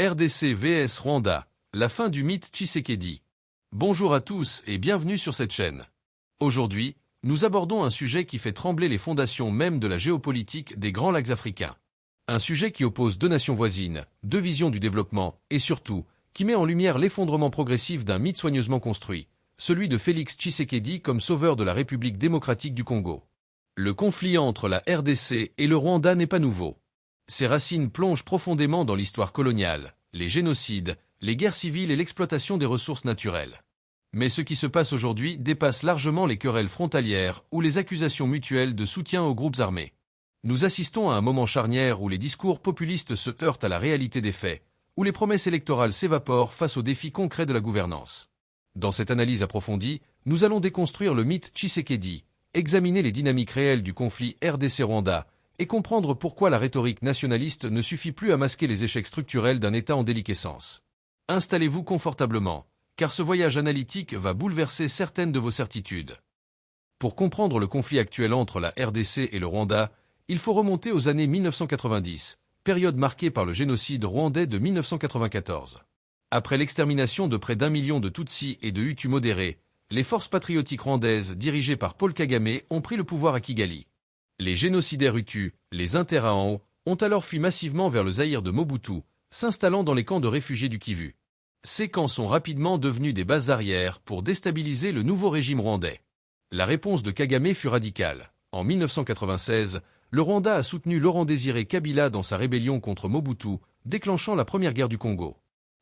RDC vs Rwanda, la fin du mythe Tshisekedi. Bonjour à tous et bienvenue sur cette chaîne. Aujourd'hui, nous abordons un sujet qui fait trembler les fondations même de la géopolitique des Grands Lacs africains. Un sujet qui oppose deux nations voisines, deux visions du développement et surtout, qui met en lumière l'effondrement progressif d'un mythe soigneusement construit, celui de Félix Tshisekedi comme sauveur de la République démocratique du Congo. Le conflit entre la RDC et le Rwanda n'est pas nouveau. Ses racines plongent profondément dans l'histoire coloniale, les génocides, les guerres civiles et l'exploitation des ressources naturelles. Mais ce qui se passe aujourd'hui dépasse largement les querelles frontalières ou les accusations mutuelles de soutien aux groupes armés. Nous assistons à un moment charnière où les discours populistes se heurtent à la réalité des faits, où les promesses électorales s'évaporent face aux défis concrets de la gouvernance. Dans cette analyse approfondie, nous allons déconstruire le mythe Tshisekedi, examiner les dynamiques réelles du conflit RDC-Rwanda, et comprendre pourquoi la rhétorique nationaliste ne suffit plus à masquer les échecs structurels d'un État en déliquescence. Installez-vous confortablement, car ce voyage analytique va bouleverser certaines de vos certitudes. Pour comprendre le conflit actuel entre la RDC et le Rwanda, il faut remonter aux années 1990, période marquée par le génocide rwandais de 1994. Après l'extermination de près d'1 million de Tutsis et de Hutus modérés, les forces patriotiques rwandaises dirigées par Paul Kagame ont pris le pouvoir à Kigali. Les génocidaires Hutus, les Interahamwe, ont alors fui massivement vers le Zaïre de Mobutu, s'installant dans les camps de réfugiés du Kivu. Ces camps sont rapidement devenus des bases arrières pour déstabiliser le nouveau régime rwandais. La réponse de Kagame fut radicale. En 1996, le Rwanda a soutenu Laurent-Désiré Kabila dans sa rébellion contre Mobutu, déclenchant la première guerre du Congo.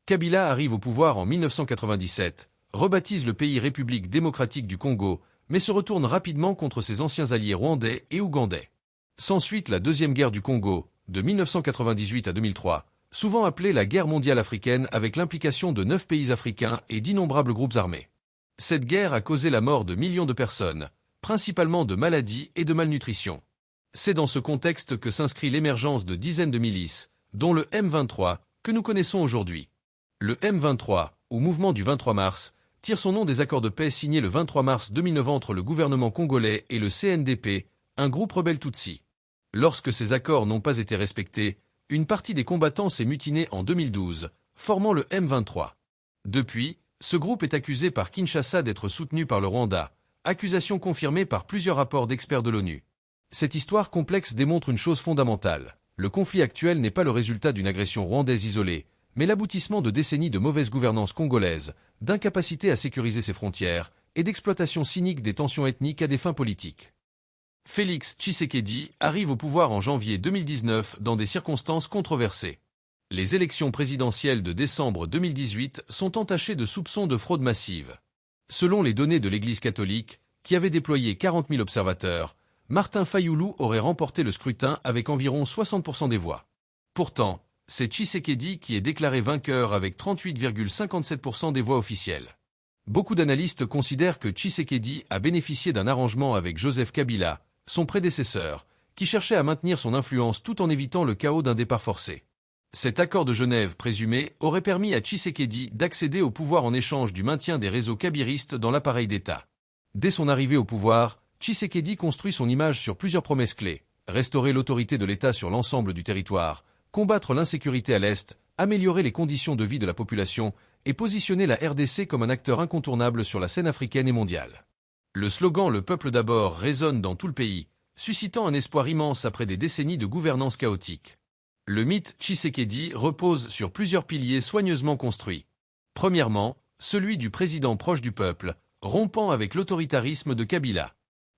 Kabila arrive au pouvoir en 1997, rebaptise le pays République démocratique du Congo, mais se retourne rapidement contre ses anciens alliés rwandais et ougandais. S'ensuit la Deuxième Guerre du Congo, de 1998 à 2003, souvent appelée la guerre mondiale africaine avec l'implication de 9 pays africains et d'innombrables groupes armés. Cette guerre a causé la mort de millions de personnes, principalement de maladies et de malnutrition. C'est dans ce contexte que s'inscrit l'émergence de dizaines de milices, dont le M23, que nous connaissons aujourd'hui. Le M23, ou mouvement du 23 mars, tire son nom des accords de paix signés le 23 mars 2009 entre le gouvernement congolais et le CNDP, un groupe rebelle Tutsi. Lorsque ces accords n'ont pas été respectés, une partie des combattants s'est mutinée en 2012, formant le M23. Depuis, ce groupe est accusé par Kinshasa d'être soutenu par le Rwanda, accusation confirmée par plusieurs rapports d'experts de l'ONU. Cette histoire complexe démontre une chose fondamentale. Le conflit actuel n'est pas le résultat d'une agression rwandaise isolée, mais l'aboutissement de décennies de mauvaise gouvernance congolaise, d'incapacité à sécuriser ses frontières et d'exploitation cynique des tensions ethniques à des fins politiques. Félix Tshisekedi arrive au pouvoir en janvier 2019 dans des circonstances controversées. Les élections présidentielles de décembre 2018 sont entachées de soupçons de fraude massive. Selon les données de l'Église catholique, qui avait déployé 40 000 observateurs, Martin Fayoulou aurait remporté le scrutin avec environ 60% des voix. Pourtant, c'est Tshisekedi qui est déclaré vainqueur avec 38,57% des voix officielles. Beaucoup d'analystes considèrent que Tshisekedi a bénéficié d'un arrangement avec Joseph Kabila, son prédécesseur, qui cherchait à maintenir son influence tout en évitant le chaos d'un départ forcé. Cet accord de Genève présumé aurait permis à Tshisekedi d'accéder au pouvoir en échange du maintien des réseaux kabiristes dans l'appareil d'État. Dès son arrivée au pouvoir, Tshisekedi construit son image sur plusieurs promesses clés: restaurer l'autorité de l'État sur l'ensemble du territoire, combattre l'insécurité à l'Est, améliorer les conditions de vie de la population et positionner la RDC comme un acteur incontournable sur la scène africaine et mondiale. Le slogan « Le peuple d'abord » résonne dans tout le pays, suscitant un espoir immense après des décennies de gouvernance chaotique. Le mythe Tshisekedi repose sur plusieurs piliers soigneusement construits. Premièrement, celui du président proche du peuple, rompant avec l'autoritarisme de Kabila.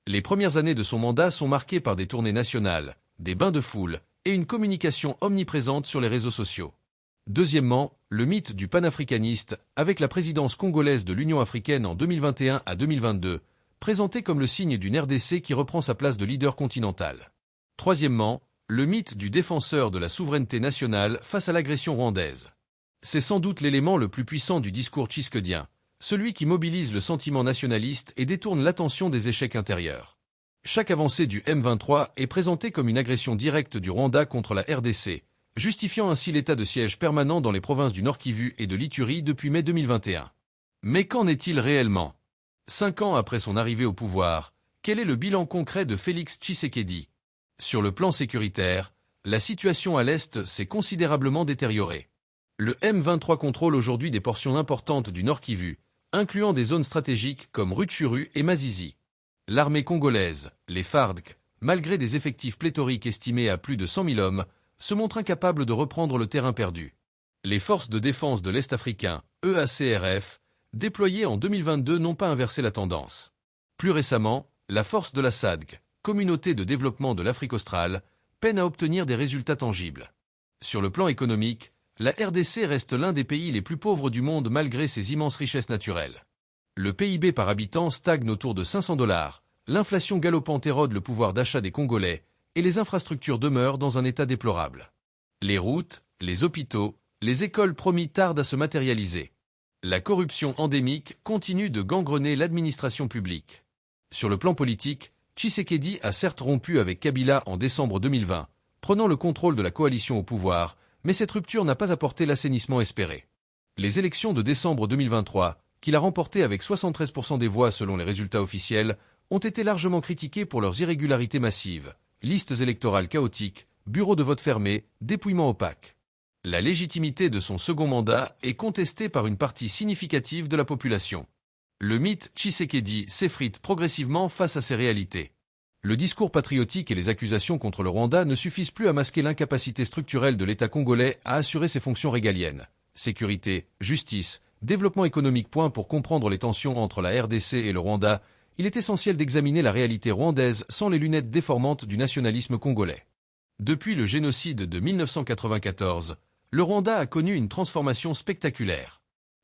Les premières années de son mandat sont marquées par des tournées nationales, des bains de foule et une communication omniprésente sur les réseaux sociaux. Deuxièmement, le mythe du panafricaniste, avec la présidence congolaise de l'Union africaine en 2021 à 2022, présenté comme le signe d'une RDC qui reprend sa place de leader continental. Troisièmement, le mythe du défenseur de la souveraineté nationale face à l'agression rwandaise. C'est sans doute l'élément le plus puissant du discours tshisekedien, celui qui mobilise le sentiment nationaliste et détourne l'attention des échecs intérieurs. Chaque avancée du M23 est présentée comme une agression directe du Rwanda contre la RDC, justifiant ainsi l'état de siège permanent dans les provinces du Nord Kivu et de l'Ituri depuis mai 2021. Mais qu'en est-il réellement? 5 ans après son arrivée au pouvoir, quel est le bilan concret de Félix Tshisekedi? Sur le plan sécuritaire, la situation à l'Est s'est considérablement détériorée. Le M23 contrôle aujourd'hui des portions importantes du Nord Kivu, incluant des zones stratégiques comme Rutshuru et Masisi. L'armée congolaise, les FARDC, malgré des effectifs pléthoriques estimés à plus de 100 000 hommes, se montre incapable de reprendre le terrain perdu. Les forces de défense de l'Est africain, EACRF, déployées en 2022 n'ont pas inversé la tendance. Plus récemment, la force de la SADC, Communauté de développement de l'Afrique australe, peine à obtenir des résultats tangibles. Sur le plan économique, la RDC reste l'un des pays les plus pauvres du monde malgré ses immenses richesses naturelles. Le PIB par habitant stagne autour de 500 $, l'inflation galopante érode le pouvoir d'achat des Congolais et les infrastructures demeurent dans un état déplorable. Les routes, les hôpitaux, les écoles promis tardent à se matérialiser. La corruption endémique continue de gangrener l'administration publique. Sur le plan politique, Tshisekedi a certes rompu avec Kabila en décembre 2020, prenant le contrôle de la coalition au pouvoir, mais cette rupture n'a pas apporté l'assainissement espéré. Les élections de décembre 2023, qu'il a remportées avec 73% des voix selon les résultats officiels, ont été largement critiquées pour leurs irrégularités massives, listes électorales chaotiques, bureaux de vote fermés, dépouillements opaques. La légitimité de son second mandat est contestée par une partie significative de la population. Le mythe Tshisekedi s'effrite progressivement face à ces réalités. Le discours patriotique et les accusations contre le Rwanda ne suffisent plus à masquer l'incapacité structurelle de l'État congolais à assurer ses fonctions régaliennes. Sécurité, justice, développement économique. Pour comprendre les tensions entre la RDC et le Rwanda, il est essentiel d'examiner la réalité rwandaise sans les lunettes déformantes du nationalisme congolais. Depuis le génocide de 1994, le Rwanda a connu une transformation spectaculaire.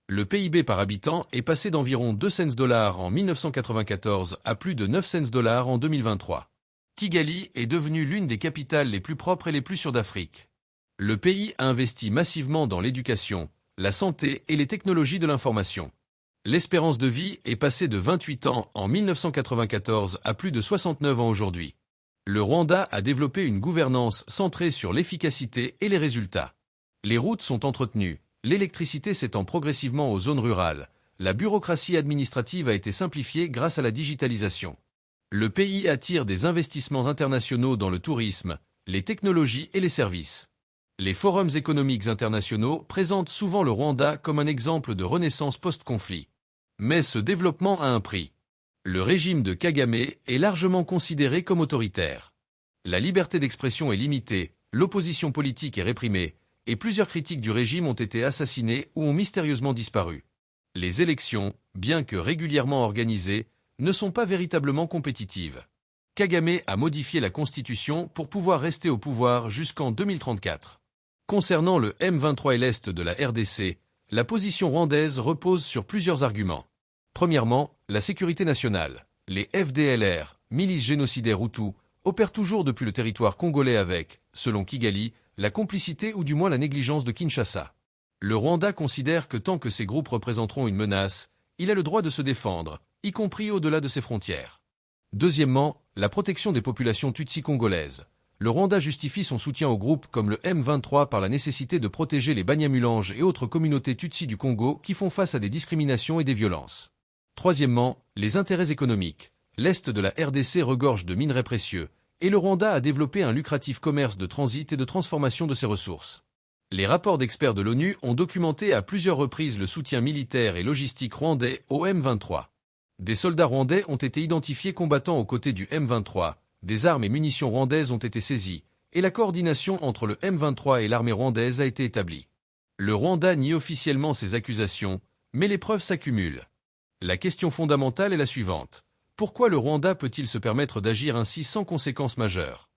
Le PIB par habitant est passé d'environ 2 cents $ en 1994 à plus de 9 cents $ en 2023. Kigali est devenue l'une des capitales les plus propres et les plus sûres d'Afrique. Le pays a investi massivement dans l'éducation, la santé et les technologies de l'information. L'espérance de vie est passée de 28 ans en 1994 à plus de 69 ans aujourd'hui. Le Rwanda a développé une gouvernance centrée sur l'efficacité et les résultats. Les routes sont entretenues. L'électricité s'étend progressivement aux zones rurales. La bureaucratie administrative a été simplifiée grâce à la digitalisation. Le pays attire des investissements internationaux dans le tourisme, les technologies et les services. Les forums économiques internationaux présentent souvent le Rwanda comme un exemple de renaissance post-conflit. Mais ce développement a un prix. Le régime de Kagame est largement considéré comme autoritaire. La liberté d'expression est limitée, l'opposition politique est réprimée, et plusieurs critiques du régime ont été assassinés ou ont mystérieusement disparu. Les élections, bien que régulièrement organisées, ne sont pas véritablement compétitives. Kagame a modifié la constitution pour pouvoir rester au pouvoir jusqu'en 2034. Concernant le M23 et l'Est de la RDC, la position rwandaise repose sur plusieurs arguments. Premièrement, la sécurité nationale. Les FDLR, milices génocidaires Hutus, opèrent toujours depuis le territoire congolais avec, selon Kigali, la complicité ou du moins la négligence de Kinshasa. Le Rwanda considère que tant que ces groupes représenteront une menace, il a le droit de se défendre, y compris au-delà de ses frontières. Deuxièmement, la protection des populations tutsi congolaises. Le Rwanda justifie son soutien aux groupes comme le M23 par la nécessité de protéger les Banyamulange et autres communautés tutsi du Congo qui font face à des discriminations et des violences. Troisièmement, les intérêts économiques. L'Est de la RDC regorge de minerais précieux, et le Rwanda a développé un lucratif commerce de transit et de transformation de ses ressources. Les rapports d'experts de l'ONU ont documenté à plusieurs reprises le soutien militaire et logistique rwandais au M23. Des soldats rwandais ont été identifiés combattant aux côtés du M23, des armes et munitions rwandaises ont été saisies, et la coordination entre le M23 et l'armée rwandaise a été établie. Le Rwanda nie officiellement ces accusations, mais les preuves s'accumulent. La question fondamentale est la suivante. Pourquoi le Rwanda peut-il se permettre d'agir ainsi sans conséquences majeures?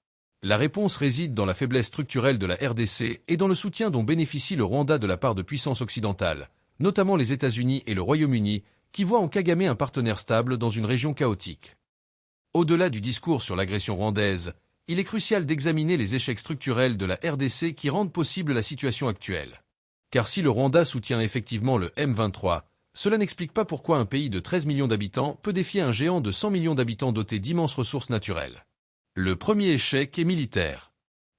La réponse réside dans la faiblesse structurelle de la RDC et dans le soutien dont bénéficie le Rwanda de la part de puissances occidentales, notamment les États-Unis et le Royaume-Uni, qui voient en Kagame un partenaire stable dans une région chaotique. Au-delà du discours sur l'agression rwandaise, il est crucial d'examiner les échecs structurels de la RDC qui rendent possible la situation actuelle. Car si le Rwanda soutient effectivement le M23, cela n'explique pas pourquoi un pays de 13 millions d'habitants peut défier un géant de 100 millions d'habitants doté d'immenses ressources naturelles. Le premier échec est militaire.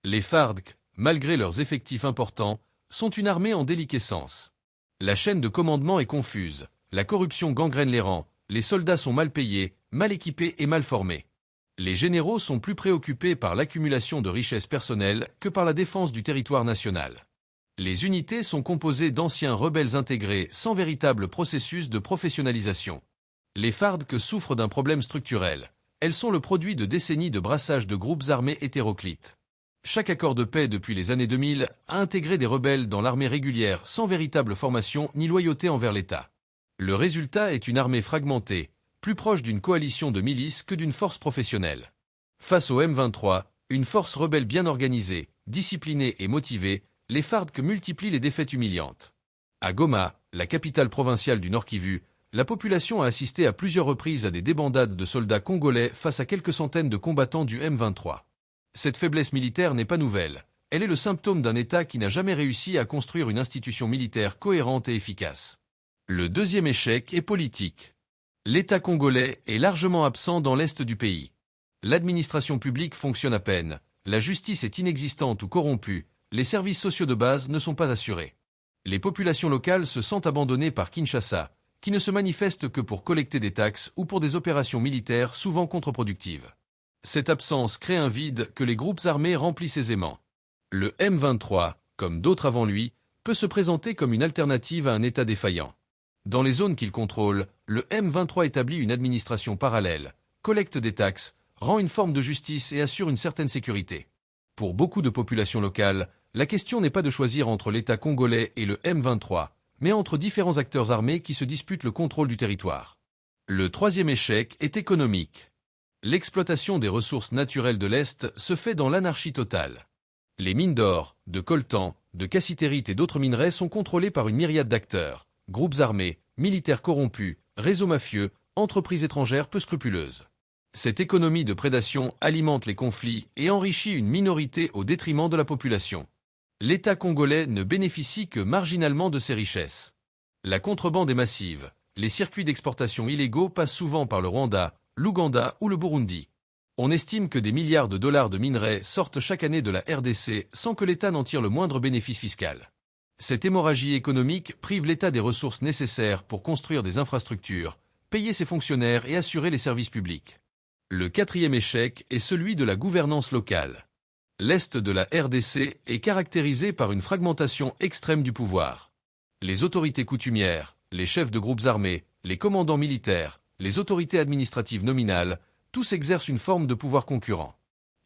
Les FARDC, malgré leurs effectifs importants, sont une armée en déliquescence. La chaîne de commandement est confuse, la corruption gangrène les rangs, les soldats sont mal payés, mal équipés et mal formés. Les généraux sont plus préoccupés par l'accumulation de richesses personnelles que par la défense du territoire national. Les unités sont composées d'anciens rebelles intégrés sans véritable processus de professionnalisation. Les FARDC souffrent d'un problème structurel. Elles sont le produit de décennies de brassage de groupes armés hétéroclites. Chaque accord de paix depuis les années 2000 a intégré des rebelles dans l'armée régulière sans véritable formation ni loyauté envers l'État. Le résultat est une armée fragmentée, plus proche d'une coalition de milices que d'une force professionnelle. Face au M23, une force rebelle bien organisée, disciplinée et motivée, les FARDC multiplient les défaites humiliantes. À Goma, la capitale provinciale du Nord Kivu, la population a assisté à plusieurs reprises à des débandades de soldats congolais face à quelques centaines de combattants du M23. Cette faiblesse militaire n'est pas nouvelle. Elle est le symptôme d'un État qui n'a jamais réussi à construire une institution militaire cohérente et efficace. Le deuxième échec est politique. L'État congolais est largement absent dans l'est du pays. L'administration publique fonctionne à peine, la justice est inexistante ou corrompue, les services sociaux de base ne sont pas assurés. Les populations locales se sentent abandonnées par Kinshasa, qui ne se manifeste que pour collecter des taxes ou pour des opérations militaires souvent contre-productives. Cette absence crée un vide que les groupes armés remplissent aisément. Le M23, comme d'autres avant lui, peut se présenter comme une alternative à un État défaillant. Dans les zones qu'il contrôle, le M23 établit une administration parallèle, collecte des taxes, rend une forme de justice et assure une certaine sécurité. Pour beaucoup de populations locales, la question n'est pas de choisir entre l'État congolais et le M23, mais entre différents acteurs armés qui se disputent le contrôle du territoire. Le troisième échec est économique. L'exploitation des ressources naturelles de l'Est se fait dans l'anarchie totale. Les mines d'or, de coltan, de cassitérite et d'autres minerais sont contrôlées par une myriade d'acteurs, groupes armés, militaires corrompus, réseaux mafieux, entreprises étrangères peu scrupuleuses. Cette économie de prédation alimente les conflits et enrichit une minorité au détriment de la population. L'État congolais ne bénéficie que marginalement de ces richesses. La contrebande est massive. Les circuits d'exportation illégaux passent souvent par le Rwanda, l'Ouganda ou le Burundi. On estime que des milliards de dollars de minerais sortent chaque année de la RDC sans que l'État n'en tire le moindre bénéfice fiscal. Cette hémorragie économique prive l'État des ressources nécessaires pour construire des infrastructures, payer ses fonctionnaires et assurer les services publics. Le quatrième échec est celui de la gouvernance locale. L'Est de la RDC est caractérisé par une fragmentation extrême du pouvoir. Les autorités coutumières, les chefs de groupes armés, les commandants militaires, les autorités administratives nominales, tous exercent une forme de pouvoir concurrent.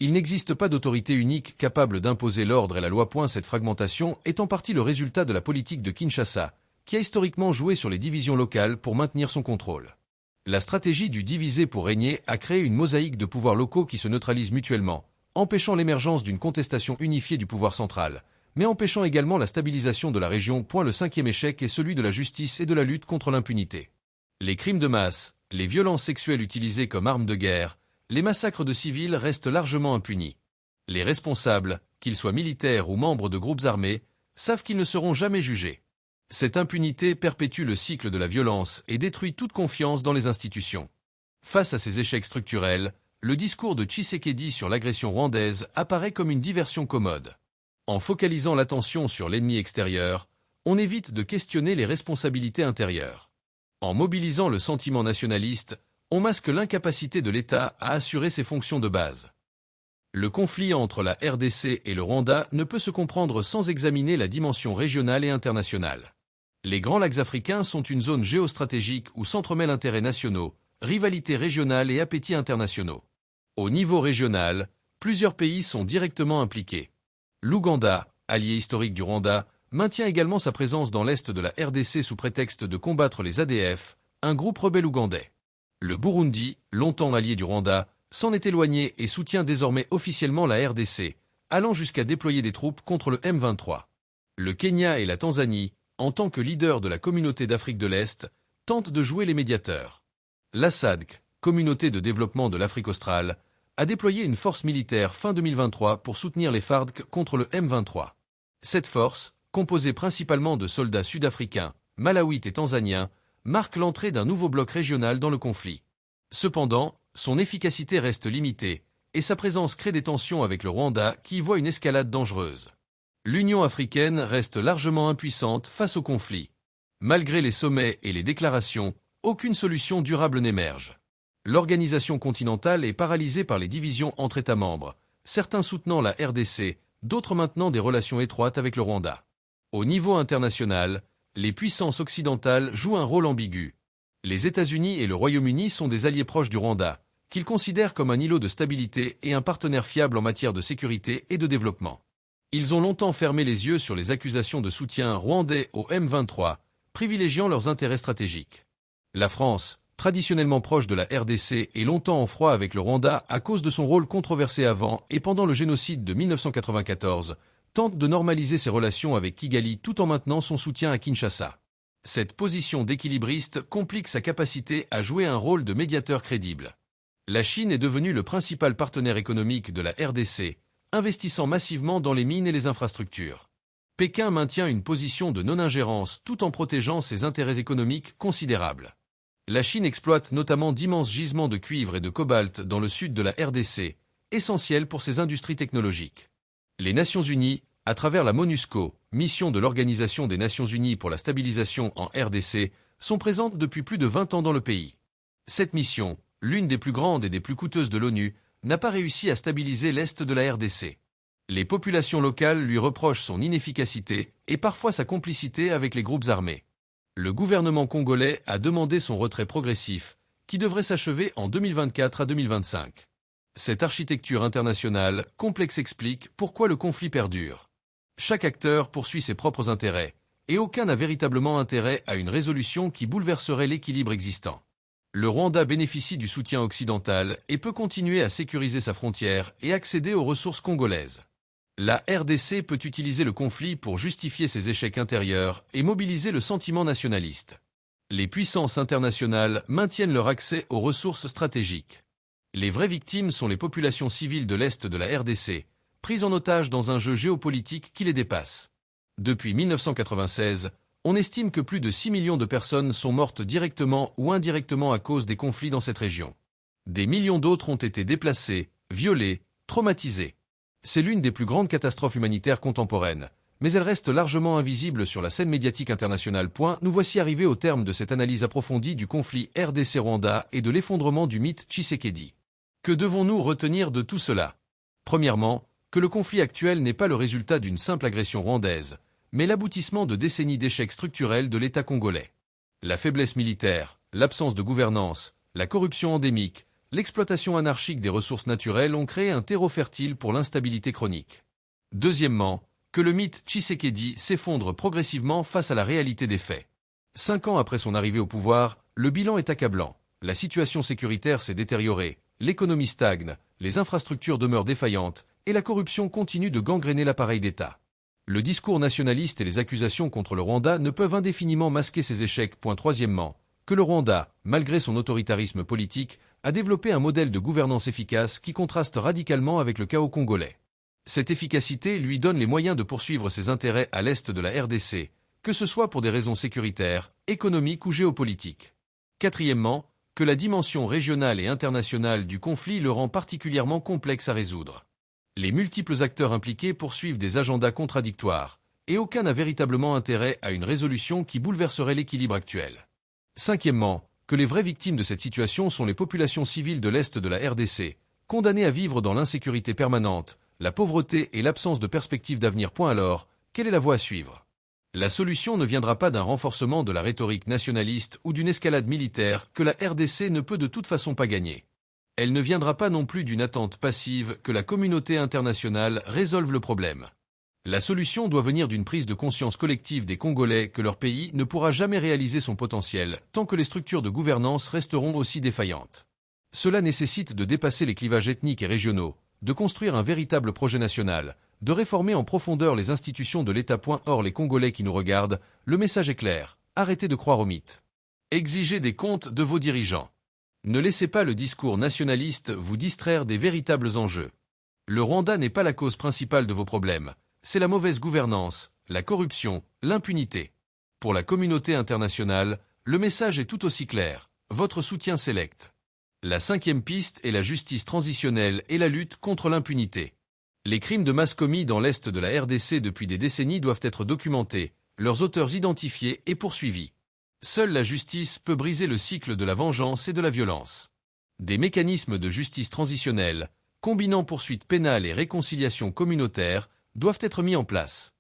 Il n'existe pas d'autorité unique capable d'imposer l'ordre et la loi. Cette fragmentation est en partie le résultat de la politique de Kinshasa, qui a historiquement joué sur les divisions locales pour maintenir son contrôle. La stratégie du diviser pour régner a créé une mosaïque de pouvoirs locaux qui se neutralisent mutuellement, empêchant l'émergence d'une contestation unifiée du pouvoir central, mais empêchant également la stabilisation de la région. Le cinquième échec est celui de la justice et de la lutte contre l'impunité. Les crimes de masse, les violences sexuelles utilisées comme armes de guerre, les massacres de civils restent largement impunis. Les responsables, qu'ils soient militaires ou membres de groupes armés, savent qu'ils ne seront jamais jugés. Cette impunité perpétue le cycle de la violence et détruit toute confiance dans les institutions. Face à ces échecs structurels, le discours de Tshisekedi sur l'agression rwandaise apparaît comme une diversion commode. En focalisant l'attention sur l'ennemi extérieur, on évite de questionner les responsabilités intérieures. En mobilisant le sentiment nationaliste, on masque l'incapacité de l'État à assurer ses fonctions de base. Le conflit entre la RDC et le Rwanda ne peut se comprendre sans examiner la dimension régionale et internationale. Les Grands Lacs africains sont une zone géostratégique où s'entremêlent intérêts nationaux, rivalités régionales et appétits internationaux. Au niveau régional, plusieurs pays sont directement impliqués. L'Ouganda, allié historique du Rwanda, maintient également sa présence dans l'est de la RDC sous prétexte de combattre les ADF, un groupe rebelle ougandais. Le Burundi, longtemps allié du Rwanda, s'en est éloigné et soutient désormais officiellement la RDC, allant jusqu'à déployer des troupes contre le M23. Le Kenya et la Tanzanie, en tant que leaders de la communauté d'Afrique de l'Est, tentent de jouer les médiateurs. La SADC, communauté de développement de l'Afrique australe, a déployé une force militaire fin 2023 pour soutenir les FARDC contre le M23. Cette force, composée principalement de soldats sud-africains, malawites et tanzaniens, marque l'entrée d'un nouveau bloc régional dans le conflit. Cependant, son efficacité reste limitée, et sa présence crée des tensions avec le Rwanda qui y voit une escalade dangereuse. L'Union africaine reste largement impuissante face au conflit. Malgré les sommets et les déclarations, aucune solution durable n'émerge. L'organisation continentale est paralysée par les divisions entre États membres, certains soutenant la RDC, d'autres maintenant des relations étroites avec le Rwanda. Au niveau international, les puissances occidentales jouent un rôle ambigu. Les États-Unis et le Royaume-Uni sont des alliés proches du Rwanda, qu'ils considèrent comme un îlot de stabilité et un partenaire fiable en matière de sécurité et de développement. Ils ont longtemps fermé les yeux sur les accusations de soutien rwandais au M23, privilégiant leurs intérêts stratégiques. La France, traditionnellement proche de la RDC et longtemps en froid avec le Rwanda à cause de son rôle controversé avant et pendant le génocide de 1994, tente de normaliser ses relations avec Kigali tout en maintenant son soutien à Kinshasa. Cette position d'équilibriste complique sa capacité à jouer un rôle de médiateur crédible. La Chine est devenue le principal partenaire économique de la RDC, investissant massivement dans les mines et les infrastructures. Pékin maintient une position de non-ingérence tout en protégeant ses intérêts économiques considérables. La Chine exploite notamment d'immenses gisements de cuivre et de cobalt dans le sud de la RDC, essentiels pour ses industries technologiques. Les Nations Unies, à travers la MONUSCO, mission de l'Organisation des Nations Unies pour la stabilisation en RDC, sont présentes depuis plus de 20 ans dans le pays. Cette mission, l'une des plus grandes et des plus coûteuses de l'ONU, n'a pas réussi à stabiliser l'est de la RDC. Les populations locales lui reprochent son inefficacité et parfois sa complicité avec les groupes armés. Le gouvernement congolais a demandé son retrait progressif, qui devrait s'achever en 2024 à 2025. Cette architecture internationale complexe explique pourquoi le conflit perdure. Chaque acteur poursuit ses propres intérêts, et aucun n'a véritablement intérêt à une résolution qui bouleverserait l'équilibre existant. Le Rwanda bénéficie du soutien occidental et peut continuer à sécuriser sa frontière et accéder aux ressources congolaises. La RDC peut utiliser le conflit pour justifier ses échecs intérieurs et mobiliser le sentiment nationaliste. Les puissances internationales maintiennent leur accès aux ressources stratégiques. Les vraies victimes sont les populations civiles de l'Est de la RDC, prises en otage dans un jeu géopolitique qui les dépasse. Depuis 1996, on estime que plus de 6 millions de personnes sont mortes directement ou indirectement à cause des conflits dans cette région. Des millions d'autres ont été déplacées, violées, traumatisées. C'est l'une des plus grandes catastrophes humanitaires contemporaines, mais elle reste largement invisible sur la scène médiatique internationale. Nous voici arrivés au terme de cette analyse approfondie du conflit RDC-Rwanda et de l'effondrement du mythe Tshisekedi. Que devons-nous retenir de tout cela? Premièrement, que le conflit actuel n'est pas le résultat d'une simple agression rwandaise, mais l'aboutissement de décennies d'échecs structurels de l'État congolais. La faiblesse militaire, l'absence de gouvernance, la corruption endémique, l'exploitation anarchique des ressources naturelles ont créé un terreau fertile pour l'instabilité chronique. Deuxièmement, que le mythe Tshisekedi s'effondre progressivement face à la réalité des faits. 5 ans après son arrivée au pouvoir, le bilan est accablant. La situation sécuritaire s'est détériorée, l'économie stagne, les infrastructures demeurent défaillantes, et la corruption continue de gangréner l'appareil d'État. Le discours nationaliste et les accusations contre le Rwanda ne peuvent indéfiniment masquer ces échecs. Troisièmement, que le Rwanda, malgré son autoritarisme politique, a développé un modèle de gouvernance efficace qui contraste radicalement avec le chaos congolais. Cette efficacité lui donne les moyens de poursuivre ses intérêts à l'est de la RDC, que ce soit pour des raisons sécuritaires, économiques ou géopolitiques. Quatrièmement, que la dimension régionale et internationale du conflit le rend particulièrement complexe à résoudre. Les multiples acteurs impliqués poursuivent des agendas contradictoires, et aucun n'a véritablement intérêt à une résolution qui bouleverserait l'équilibre actuel. Cinquièmement, que les vraies victimes de cette situation sont les populations civiles de l'Est de la RDC, condamnées à vivre dans l'insécurité permanente, la pauvreté et l'absence de perspective d'avenir. Alors, quelle est la voie à suivre? La solution ne viendra pas d'un renforcement de la rhétorique nationaliste ou d'une escalade militaire que la RDC ne peut de toute façon pas gagner. Elle ne viendra pas non plus d'une attente passive que la communauté internationale résolve le problème. La solution doit venir d'une prise de conscience collective des Congolais que leur pays ne pourra jamais réaliser son potentiel tant que les structures de gouvernance resteront aussi défaillantes. Cela nécessite de dépasser les clivages ethniques et régionaux, de construire un véritable projet national, de réformer en profondeur les institutions de l'État. Or, les Congolais qui nous regardent, le message est clair, arrêtez de croire aux mythes. Exigez des comptes de vos dirigeants. Ne laissez pas le discours nationaliste vous distraire des véritables enjeux. Le Rwanda n'est pas la cause principale de vos problèmes, c'est la mauvaise gouvernance, la corruption, l'impunité. Pour la communauté internationale, le message est tout aussi clair, votre soutien s'électe. La 5e piste est la justice transitionnelle et la lutte contre l'impunité. Les crimes de masse commis dans l'Est de la RDC depuis des décennies doivent être documentés, leurs auteurs identifiés et poursuivis. Seule la justice peut briser le cycle de la vengeance et de la violence. Des mécanismes de justice transitionnelle, combinant poursuite pénale et réconciliation communautaire, doivent être mis en place.